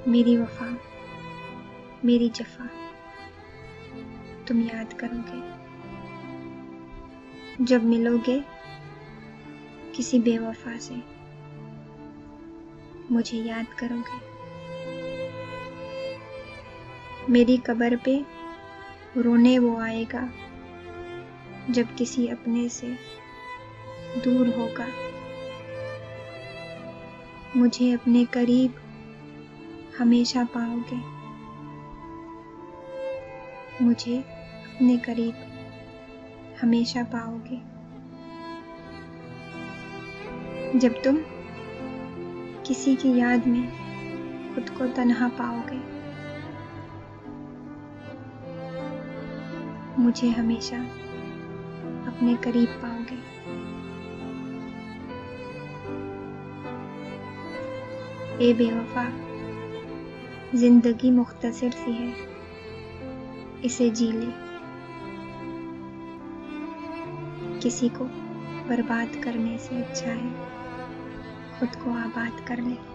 मेरी वफा, मेरी जफा तुम याद करोगे जब मिलोगे किसी बेवफा से, मुझे याद करोगे। मेरी कब्र पे रोने वो आएगा जब किसी अपने से दूर होगा। मुझे अपने करीब हमेशा पाओगे, मुझे अपने करीब हमेशा पाओगे। जब तुम किसी की याद में खुद को तन्हा पाओगे, मुझे हमेशा अपने करीब पाओगे। ए बेवफा, जिंदगी मुख्तसर सी है, इसे जी ले। किसी को बर्बाद करने से अच्छा है खुद को आबाद कर ले।